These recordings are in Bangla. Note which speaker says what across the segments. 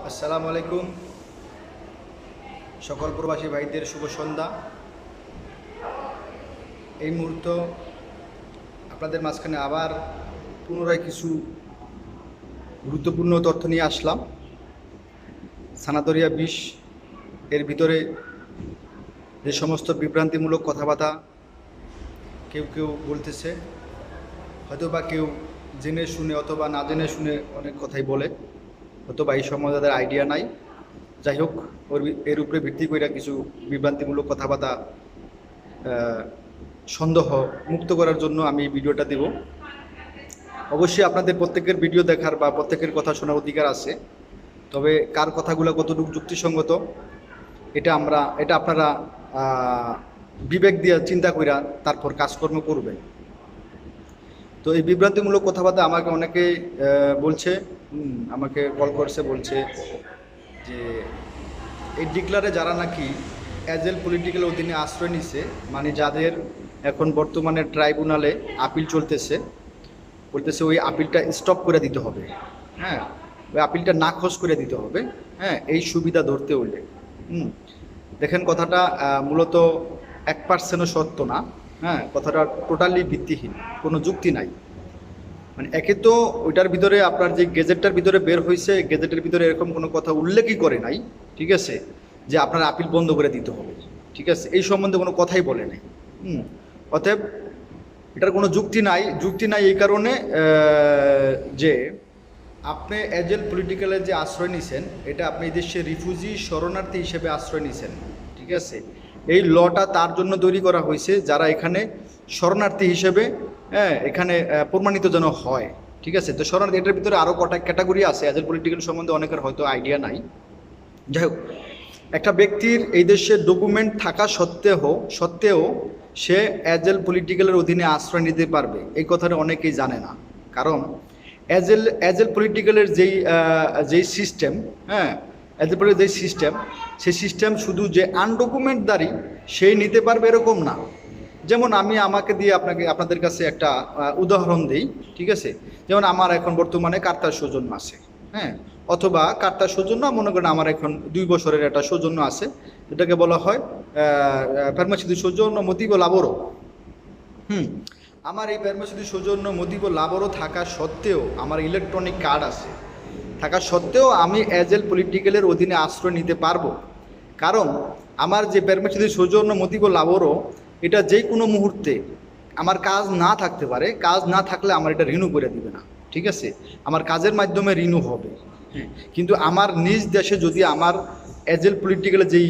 Speaker 1: আসসালামু আলাইকুম সকল প্রবাসী ভাইদের শুভ সন্ধ্যা। এই মুহূর্ত আপনাদের মাঝখানে আবার পুনরায় কিছু গুরুত্বপূর্ণ তথ্য নিয়ে আসলাম। সানাতরিয়া বিষ এর ভিতরে যে সমস্ত বিভ্রান্তিমূলক কথাবার্তা কেউ কেউ বলতেছে, হয়তো বা কেউ জেনে শুনে অথবা না জেনে শুনে অনেক কথাই বলে, হয়তো বা এই সম্বন্ধে তাদের আইডিয়া নাই। যাই হোক, এর উপরে ভিত্তি করে কিছু বিভ্রান্তিমূলক কথাবার্তা সন্দেহ মুক্ত করার জন্য আমি এই ভিডিওটা দেব। অবশ্যই আপনাদের প্রত্যেকের ভিডিও দেখার বা প্রত্যেকের কথা শোনার অধিকার আছে, তবে কার কথাগুলো কতটুকু যুক্তিসঙ্গত এটা আপনারা বিবেক দিয়ে চিন্তা কইরা তারপর কাজকর্ম করবেন। তো এই বিভ্রান্তিমূলক কথাবার্তা আমাকে অনেকে বলছে, আমাকে কল করছে, বলছে যে এই ডিক্লারে যারা নাকি অ্যাজেল পলিটিক্যাল অধীনে আশ্রয় নিছে, মানে যাদের এখন বর্তমানে ট্রাইব্যুনালে আপিল চলতেছে, বলতেছে ওই আপিলটা স্টপ করে দিতে হবে। হ্যাঁ, ওই আপিলটা নাকচ করে দিতে হবে। হ্যাঁ, এই সুবিধা ধরতে হলে দেখেন, কথাটা মূলত 1% সত্য না। হ্যাঁ, কথাটা টোটালি ভিত্তিহীন, কোনো যুক্তি নাই। মানে একে তো ওইটার ভিতরে আপনার যে গেজেটটার ভিতরে বের হয়েছে, গেজেটের ভিতরে এরকম কোনো কথা উল্লেখই করে নাই, ঠিক আছে, যে আপনার আপিল বন্ধ করে দিতে হবে, ঠিক আছে, এই সম্বন্ধে কোনো কথাই বলে নাই। অতএব এটার কোনো যুক্তি নাই এই কারণে যে আপনি এজেল পলিটিক্যালের যে আশ্রয় নিছেন, এটা আপনি এই দেশে রিফিউজি শরণার্থী হিসেবে আশ্রয় নিছেন, ঠিক আছে। এই লটা তার জন্য তৈরি করা হয়েছে যারা এখানে শরণার্থী হিসেবে এখানে প্রমাণিত যেন হয়, ঠিক আছে। তো শরণার্থী এটার ভিতরে আরও কটা ক্যাটাগরি আছে, এজেল পলিটিক্যাল সম্বন্ধে অনেকের হয়তো আইডিয়া নাই। যাই হোক, একটা ব্যক্তির এই দেশে ডকুমেন্ট থাকা সত্ত্বেও সে এজেল পলিটিক্যালের অধীনে আশ্রয় নিতে পারবে, এই কথাটা অনেকেই জানে না। কারণ এজেল পলিটিক্যালের যেই সিস্টেম, এজেল পলিটিক্যাল যেই সিস্টেম, সেই সিস্টেম শুধু যে আনডকুমেন্টদারি সেই নিতে পারবে এরকম না। যেমন আমি আমাকে দিয়ে আপনাদের কাছে একটা উদাহরণ দিই, ঠিক আছে। যেমন আমার এখন বর্তমানে কার্তার সৌজন্য আছে, হ্যাঁ, অথবা কার্তার সৌজন্য মনে করেন আমার এখন 2 বছরের একটা সৌজন্য আছে, যেটাকে বলা হয় ফার্মাসিটি সৌজন্য মতিব লাবরও। আমার এই ফার্মাসিটি সৌজন্য মতিব লাবরও থাকা সত্ত্বেও, আমার ইলেকট্রনিক কার্ড আছে থাকা সত্ত্বেও আমি এজেল পলিটিক্যালের অধীনে আশ্রয় নিতে পারবো। কারণ আমার যে ফার্মাসিটি সৌজন্য মতিব লাবরও, এটা যে কোনো মুহূর্তে আমার কাজ না থাকতে পারে, কাজ না থাকলে আমার এটা রিনিউ করে দিবে না, ঠিক আছে। আমার কাজের মাধ্যমে রিনিউ হবে। কিন্তু আমার নিজ দেশে যদি আমার এজেল পলিটিক্যাল যেই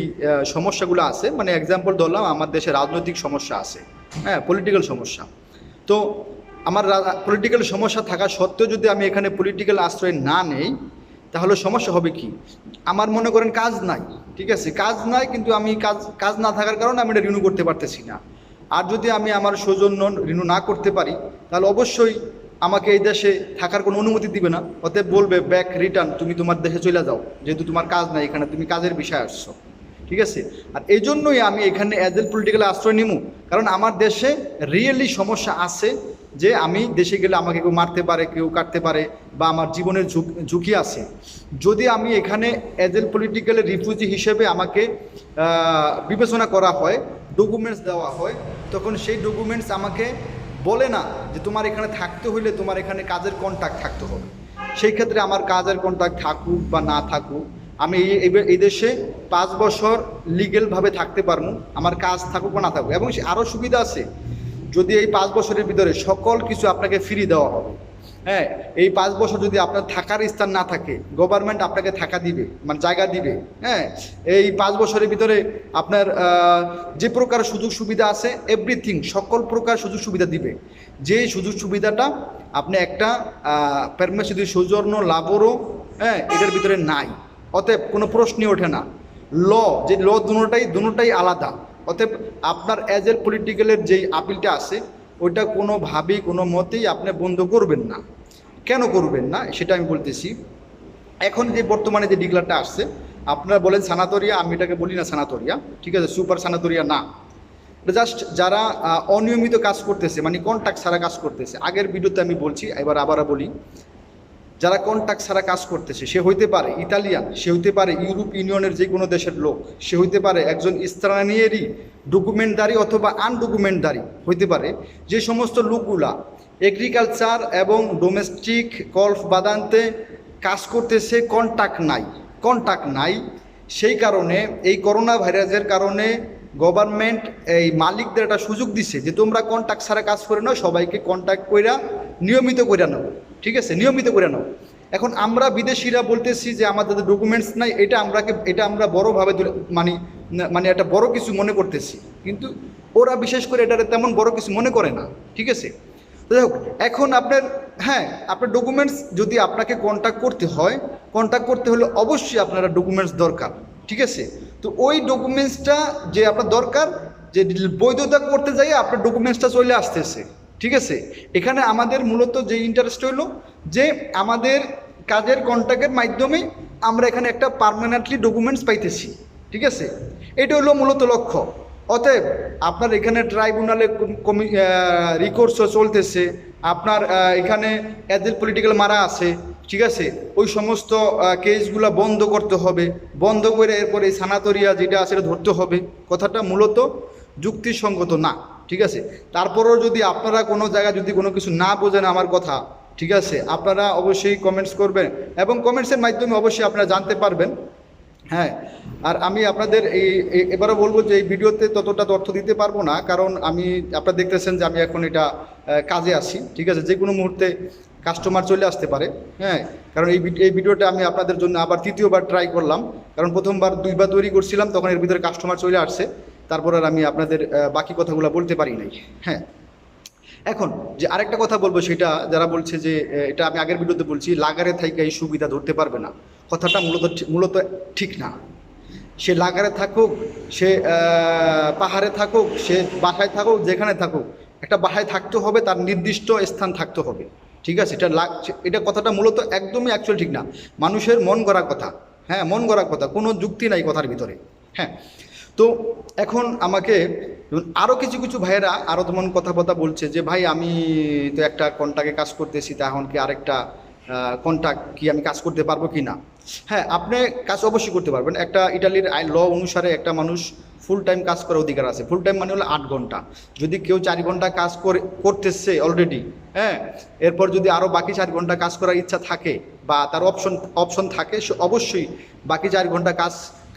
Speaker 1: সমস্যাগুলো আছে, মানে এক্সাম্পল ধরলাম আমার দেশে রাজনৈতিক সমস্যা আছে, হ্যাঁ, পলিটিক্যাল সমস্যা, তো আমার পলিটিক্যাল সমস্যা থাকা সত্ত্বেও যদি আমি এখানে পলিটিক্যাল আশ্রয় না নেই, তাহলে সমস্যা হবে কি, আমার মনে করেন কাজ নাই, ঠিক আছে, কাজ নাই, কিন্তু আমি কাজ না থাকার কারণে আমি এটা রিনিউ করতে পারতেছি না। আর যদি আমি আমার সৌজন্য রিনিউ না করতে পারি, তাহলে অবশ্যই আমাকে এই দেশে থাকার কোনো অনুমতি দিবে না। অতএব বলবে ব্যাক রিটার্ন, তুমি তোমার দেশে চলে যাও, যেহেতু তোমার কাজ নাই এখানে, তুমি কাজের বিষয়ে আসছো, ঠিক আছে। আর এই জন্যই আমি এখানে এজেল পলিটিক্যাল আশ্রয় নিমু, কারণ আমার দেশে রিয়েলি সমস্যা আছে, যে আমি দেশে গেলে আমাকে কেউ মারতে পারে, কেউ কাটতে পারে, বা আমার জীবনের ঝুঁকি আছে। যদি আমি এখানে এজেল পলিটিক্যালের রিফিউজি হিসেবে আমাকে বিবেচনা করা হয়, ডকুমেন্টস দেওয়া হয়, তখন সেই ডকুমেন্টস আমাকে বলে না যে তোমার এখানে থাকতে হইলে তোমার এখানে কাজের কন্ট্রাক্ট থাকতে হবে। সেই ক্ষেত্রে আমার কাজের কন্ট্রাক্ট থাকুক বা না থাকুক, আমি এই দেশে 5 বছর লিগেলভাবে থাকতে পারবো, আমার কাজ থাকুক বা না থাকুক। এবং আরও সুবিধা আছে, যদি এই 5 বছরের ভিতরে সকল কিছু আপনাকে ফ্রি দেওয়া হবে। হ্যাঁ, এই 5 বছর যদি আপনার থাকার স্থান না থাকে, গভর্নমেন্ট আপনাকে থাকা দিবে, মানে জায়গা দিবে। হ্যাঁ, এই 5 বছরের ভিতরে আপনার যে প্রকার সুযোগ সুবিধা আছে, এভরিথিং, সকল প্রকার সুযোগ সুবিধা দিবে, যে সুযোগ সুবিধাটা আপনি একটা পারমানেন্ট সৌজন্য লাভরও, হ্যাঁ, এটার ভিতরে নাই। অতএব কোনো প্রশ্নই ওঠে না। যে দুটোটাই আলাদা। অতএব আপনার এজেল পলিটিক্যালের যেই আপিলটা আছে, ওইটা কোনোভাবেই কোনো মতেই আপনি বন্ধ করবেন না। কেন করবেন না সেটা আমি বলতেছি। এখন যে বর্তমানে যে ডিক্লারটা আসছে, আপনারা বলেন সানাতরিয়া, আমি এটাকে বলি না সানাতরিয়া, ঠিক আছে, সুপার সানাতরিয়া না। জাস্ট যারা অনিয়মিত কাজ করতেছে, মানে কন্ট্রাক্ট ছাড়া কাজ করতেছে, আগের ভিডিওতে আমি বলছি, এবার আবারও বলি, যারা কন্ট্রাক্ট ছাড়া কাজ করতেছে, সে হইতে পারে ইতালিয়ান, সে হইতে পারে ইউরোপ ইউনিয়নের যে কোনো দেশের লোক, সে হইতে পারে একজন স্থানীয়রই ডকুমেন্টদারি অথবা আনডকুমেন্টদারি হইতে পারে। যে সমস্ত লোকগুলা এগ্রিকালচার এবং ডোমেস্টিক গল্ফ বাদান্তে কাজ করতেছে, কন্ট্রাক্ট নাই, সেই কারণে এই করোনা ভাইরাসের কারণে গভর্নমেন্ট এই মালিকদের একটা সুযোগ দিছে যে তোমরা কন্ট্রাক্ট ছাড়া কাজ করে নাও, সবাইকে কন্ট্রাক্ট কইরা নিয়মিত করে নাও, ঠিক আছে, নিয়মিত করে নাও। এখন আমরা বিদেশিরা বলতেছি যে আমাদের ডকুমেন্টস নাই, এটা আমরা বড়োভাবে মানে একটা বড় কিছু মনে করতেছি, কিন্তু ওরা বিশেষ করে এটা তেমন বড় কিছু মনে করে না, ঠিক আছে। তো যাই হোক, এখন আপনার ডকুমেন্টস যদি আপনাকে কন্ট্যাক্ট করতে হলে অবশ্যই আপনার ডকুমেন্টস দরকার, ঠিক আছে। তো ওই ডকুমেন্টসটা যে আপনার দরকার, যে বৈধতা করতে যাই আপনার ডকুমেন্টসটা চলে আসতেছে, ঠিক আছে। এখানে আমাদের মূলত যে ইন্টারেস্ট হইলো যে আমাদের কাজের কন্ট্রাক্টের মাধ্যমে আমরা এখানে একটা পার্মানেন্টলি ডকুমেন্টস পাইতেছি, ঠিক আছে। এটা হলো মূলত লক্ষ্য। অতএব আপনার এখানে ট্রাইব্যুনালে রিকোর্সও চলতেছে, আপনার এখানে এদের পলিটিক্যাল মারা আছে, ঠিক আছে। ওই সমস্ত কেসগুলো বন্ধ করতে হবে, বন্ধ করে এরপরে এই সানাতরিয়া যেটা আছে সেটা ধরতে হবে। কথাটা মূলত যুক্তিসঙ্গত না, ঠিক আছে। তারপরেও যদি আপনারা কোনো জায়গায় যদি কোনো কিছু না বোঝেন আমার কথা, ঠিক আছে, আপনারা অবশ্যই কমেন্টস করবেন এবং কমেন্টসের মাধ্যমে অবশ্যই আপনারা জানতে পারবেন। হ্যাঁ, আর আমি আপনাদের এবারও বলবো যে এই ভিডিওতে ততটা তথ্য দিতে পারবো না, কারণ আপনারা দেখতেছেন যে আমি এখন এটা কাজে আছি, ঠিক আছে। যে কোনো মুহূর্তে কাস্টমার চলে আসতে পারে, হ্যাঁ। কারণ এই ভিডিওটা আমি আপনাদের জন্য আবার তৃতীয়বার ট্রাই করলাম, কারণ প্রথমবার 2বার তৈরি করছিলাম, তখন এর ভিতরে কাস্টমার চলে আসছে, তারপর আর আমি আপনাদের বাকি কথাগুলো বলতে পারি নাই। হ্যাঁ, এখন যে আরেকটা কথা বলবো, সেটা যারা বলছে যে এটা আমি আগের ভিডিওতে বলছি, লাগারে থাইকা এই সুবিধা ধরতে পারবে না, কথাটা মূলত ঠিক না। সে লাগারে থাকুক, সে পাহাড়ে থাকুক, সে বাসায় থাকুক, যেখানে থাকুক, একটা বাসায় থাকতে হবে, তার নির্দিষ্ট স্থান থাকতে হবে, ঠিক আছে। এটা কথাটা মূলত একদমই অ্যাকচুয়াল ঠিক না, মানুষের মন গড়া কথা। হ্যাঁ, মন গড়া কথা, কোনো যুক্তি নাই কথার ভিতরে। হ্যাঁ, তো এখন আমাকে আরও কিছু ভাইয়েরা আরও তেমন কথা বলছে যে ভাই আমি তো একটা কন্ট্রাক্টে কাজ করতেছি, তা এখন কি আরেকটা কন্ট্রাক্ট কি আমি কাজ করতে পারবো কি না? হ্যাঁ, আপনি কাজ অবশ্যই করতে পারবেন। একটা ইটালির ল অনুসারে একটা মানুষ ফুল টাইম কাজ করার অধিকার আছে। ফুল টাইম মানে হলো 8 ঘন্টা। যদি কেউ 4 ঘন্টা কাজ করতেছে অলরেডি, হ্যাঁ, এরপর যদি আরও বাকি 4 ঘন্টা কাজ করার ইচ্ছা থাকে বা তার অপশন থাকে, সে অবশ্যই বাকি 4 ঘন্টা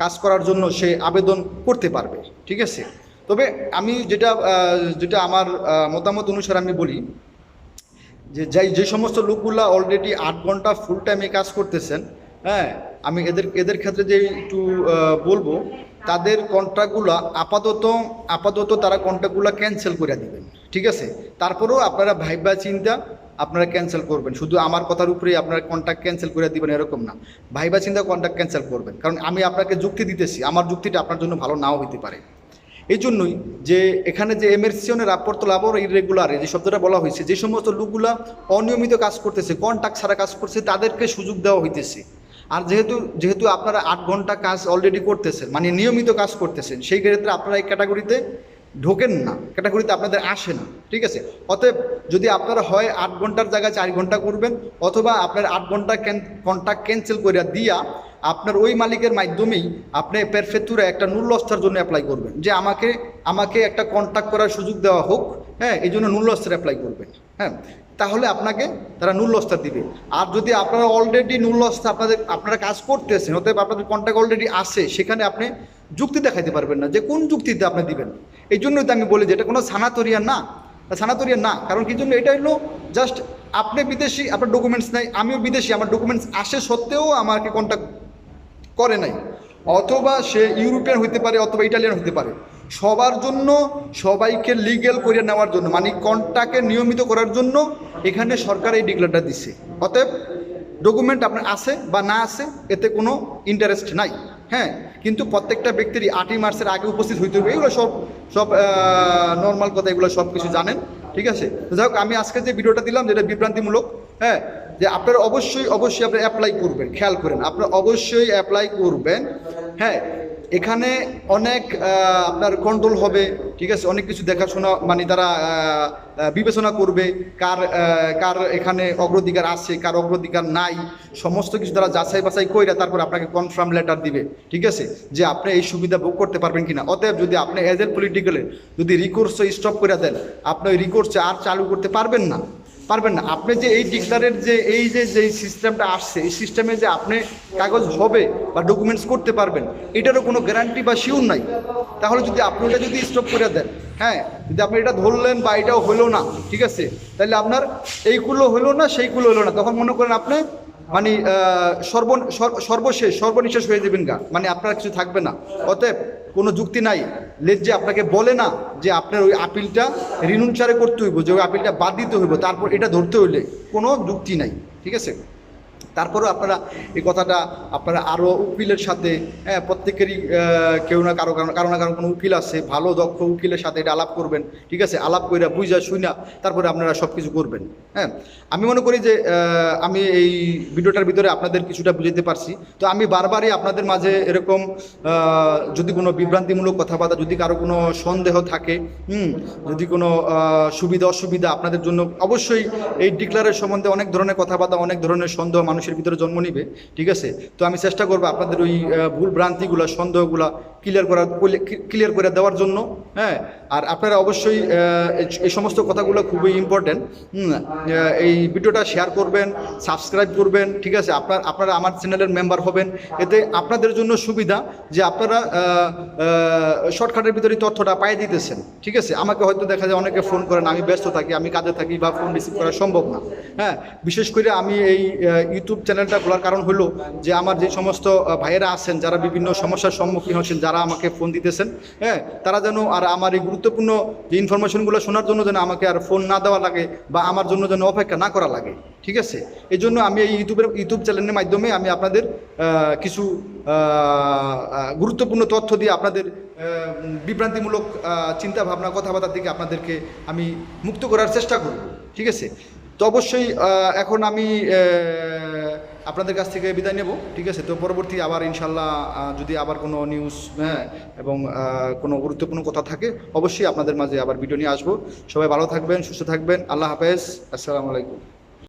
Speaker 1: কাজ করার জন্য সে আবেদন করতে পারবে, ঠিক আছে। তবে আমি যেটা আমার মতামত অনুসারে আমি বলি যে সমস্ত লোকগুলা অলরেডি 8 ঘন্টা ফুল টাইমে কাজ করতেছেন, হ্যাঁ, আমি এদের ক্ষেত্রে যে একটু বলবো, তাদের কন্ট্রাক্টগুলো আপাতত তারা কন্ট্রাক্টগুলো ক্যান্সেল করে দিবেন, ঠিক আছে। তারপরেও আপনারা ভাইবা চিন্তা আপনারা ক্যান্সেল করবেন, শুধু আমার কথার উপরেই আপনারা কন্ট্রাক্ট ক্যান্সেল করে দিবেন এরকম না, ভাইবা চিন্তা কন্ট্রাক্ট ক্যান্সেল করবেন। কারণ আমি আপনাকে যুক্তি দিতেছি, আমার যুক্তিটা আপনার জন্য ভালো নাও হইতে পারে। এই জন্যই যে এখানে যে এমার্সিওনের রাপোর্ট লাবর ইরেগুলারে যে শব্দটা বলা হয়েছে, যে সমস্ত লোকগুলা অনিয়মিত কাজ করতেছে, কন্ট্রাক্ট ছাড়া কাজ করছে, তাদেরকে সুযোগ দেওয়া হইতেছে। আর যেহেতু আপনারা 8 ঘন্টা কাজ অলরেডি করতেছেন, মানে নিয়মিত কাজ করতেছেন, সেই ক্ষেত্রে আপনারা এই ক্যাটাগরিতে ঢোকেন না, ক্যাটাগরিতে আপনাদের আসে না, ঠিক আছে। অতএব যদি আপনারা হয় 8 ঘন্টার জায়গায় 4 ঘন্টা করবেন, অথবা আপনার 8 ঘন্টা কন্ট্রাক্ট ক্যান্সেল করে দিয়া আপনার ওই মালিকের মাধ্যমেই আপনি পেরফেক্টুরে একটা নুল্লস্থার জন্য অ্যাপ্লাই করবেন, যে আমাকে একটা কন্ট্রাক্ট করার সুযোগ দেওয়া হোক, হ্যাঁ, এই জন্য নুল্লস্থার অ্যাপ্লাই করবেন, হ্যাঁ, তাহলে আপনাকে তারা নুল্লস্থার দিবে। আর যদি আপনারা অলরেডি নুল্লস্থা আপনারা কাজ করতেছেন, অতএব আপনাদের কন্ট্রাক্ট অলরেডি আসে, সেখানে আপনি যুক্তি দেখাইতে পারবেন না যে কোন যুক্তিতে আপনি দিবেন। এই জন্যই তো আমি বলি যে এটা কোনো সানাতরিয়া না। কারণ কি জন্য, এটা হলো জাস্ট আপনি বিদেশি, আপনার ডকুমেন্টস নাই, আমিও বিদেশি, আমার ডকুমেন্টস আসে সত্ত্বেও আমাকে কন্ট্যাক্ট করে নাই, অথবা সে ইউরোপিয়ান হইতে পারে অথবা ইটালিয়ান হইতে পারে, সবার জন্য সবাইকে লিগ্যাল করে নেওয়ার জন্য, মানে কন্ট্রাক্টকে নিয়মিত করার জন্য এখানে সরকার এই ডিক্লেয়ারটা দিচ্ছে। অতএব ডকুমেন্ট আপনার আছে বা না আছে এতে কোনো ইন্টারেস্ট নাই, হ্যাঁ, কিন্তু প্রত্যেকটা ব্যক্তিরই 8ই মার্চের আগে উপস্থিত হইতে হবে, এগুলো সব নর্মাল কথা, এগুলো সব কিছু জানেন, ঠিক আছে। যাই হোক, আমি আজকে যে ভিডিওটা দিলাম যেটা বিভ্রান্তিমূলক, হ্যাঁ, যে আপনারা অবশ্যই আপনারা অ্যাপ্লাই করবেন, খেয়াল করেন, আপনারা অবশ্যই অ্যাপ্লাই করবেন, হ্যাঁ। এখানে অনেক আপনার কন্ট্রোল হবে, ঠিক আছে, অনেক কিছু দেখাশোনা মানে তারা বিবেচনা করবে কার কার এখানে অগ্রাধিকার আছে কার অগ্রাধিকার নাই, সমস্ত কিছু তারা যাচাই বাছাই কইরা তারপর আপনাকে কনফার্ম লেটার দিবে, ঠিক আছে, যে আপনি এই সুবিধা ভোগ করতে পারবেন কিনা। অতএব যদি আপনি এজ এ পলিটিক্যালে যদি রিকোর্স স্টপ করে দেন, আপনি ওই রিকোর্সে আর চালু করতে পারবেন না। আপনি যে এই ডিক্লারের যে এই যে যেই সিস্টেমটা আসছে, এই সিস্টেমে যে আপনি কাগজ হবে বা ডকুমেন্টস করতে পারবেন, এটারও কোনো গ্যারান্টি বা শিওর নাই। তাহলে যদি আপনি এটা যদি স্টপ করে দেন, হ্যাঁ, যদি আপনি এটা ধরলেন বা এটাও হলো না, ঠিক আছে, তাহলে আপনার এইগুলো হলো না সেইগুলো হলো না, তখন মনে করেন আপনি মানে সর্বনিশেষ হয়ে যাবেন গা, মানে আপনার কিছু থাকবে না। অতএব কোনো যুক্তি নাই যে আপনাকে বলে না যে আপনার ওই আপিলটা রিনুনচারে করতে হইব, যে ওই আপিলটা বাদ দিতে হইব, তারপর এটা ধরতে হইলে কোনো যুক্তি নাই, ঠিক আছে। তারপরেও আপনারা এই কথাটা আপনারা আরও উকিলের সাথে, হ্যাঁ, প্রত্যেকেরই কেউ না কারো না কারো কোনো উকিল আছে, ভালো দক্ষ উকিলের সাথে এটা আলাপ করবেন, ঠিক আছে, আলাপ কইরা বুঝা শুইনা তারপরে আপনারা সব কিছু করবেন। হ্যাঁ, আমি মনে করি যে আমি এই ভিডিওটার ভিতরে আপনাদের কিছুটা বুঝাতে পারছি। তো আমি বারবারই আপনাদের মাঝে এরকম যদি কোনো বিভ্রান্তিমূলক কথাবার্তা, যদি কারো কোনো সন্দেহ থাকে, যদি কোনো সুবিধা অসুবিধা আপনাদের জন্য, অবশ্যই এই ডিক্লারের সম্বন্ধে অনেক ধরনের কথাবার্তা, অনেক ধরনের সন্দেহ মানুষের ভিতরে জন্ম নিবে, ঠিক আছে। তো আমি চেষ্টা করবো আপনাদের ওই ভুল ভ্রান্তিগুলো, সন্দেহগুলো ক্লিয়ার করে দেওয়ার জন্য। হ্যাঁ, আর আপনারা অবশ্যই এই সমস্ত কথাগুলো খুবই ইম্পর্টেন্ট। এই ভিডিওটা শেয়ার করবেন, সাবস্ক্রাইব করবেন, ঠিক আছে, আপনারা আমার চ্যানেলের মেম্বার হবেন। এতে আপনাদের জন্য সুবিধা যে আপনারা শর্টকাটের ভিতরে তথ্যটা পাই দিতেছেন, ঠিক আছে। আমাকে হয়তো দেখা যায় অনেকে ফোন করেন, আমি ব্যস্ত থাকি, আমি কাজে থাকি বা ফোন রিসিভ করা সম্ভব না। হ্যাঁ, বিশেষ করে আমি এই ইউটিউব চ্যানেলটা খোলার কারণ হলো যে আমার যে সমস্ত ভাইয়েরা আছেন যারা বিভিন্ন সমস্যার সম্মুখীন হচ্ছেন, যারা আমাকে ফোন দিতেছেন, হ্যাঁ, তারা যেন আর আমার এই গুরুত্বপূর্ণ যে ইনফরমেশনগুলো শোনার জন্য যেন আমাকে আর ফোন না দেওয়া লাগে বা আমার জন্য যেন অপেক্ষা না করা লাগে, ঠিক আছে। এই জন্য আমি এই ইউটিউব চ্যানেলের মাধ্যমে আমি আপনাদের কিছু গুরুত্বপূর্ণ তথ্য দিয়ে আপনাদের বিভ্রান্তিমূলক চিন্তা ভাবনা কথাবার্তা থেকে আপনাদেরকে আমি মুক্ত করার চেষ্টা করব, ঠিক আছে। তো অবশ্যই এখন আমি আপনাদের কাছ থেকে বিদায় নেব, ঠিক আছে। তো পরবর্তী আবার ইনশাল্লাহ যদি আবার কোনো নিউজ, হ্যাঁ, এবং কোনো গুরুত্বপূর্ণ কথা থাকে, অবশ্যই আপনাদের মাঝে আবার ভিডিও নিয়ে আসবো। সবাই ভালো থাকবেন, সুস্থ থাকবেন, আল্লাহ হাফেজ, আসসালামু আলাইকুম।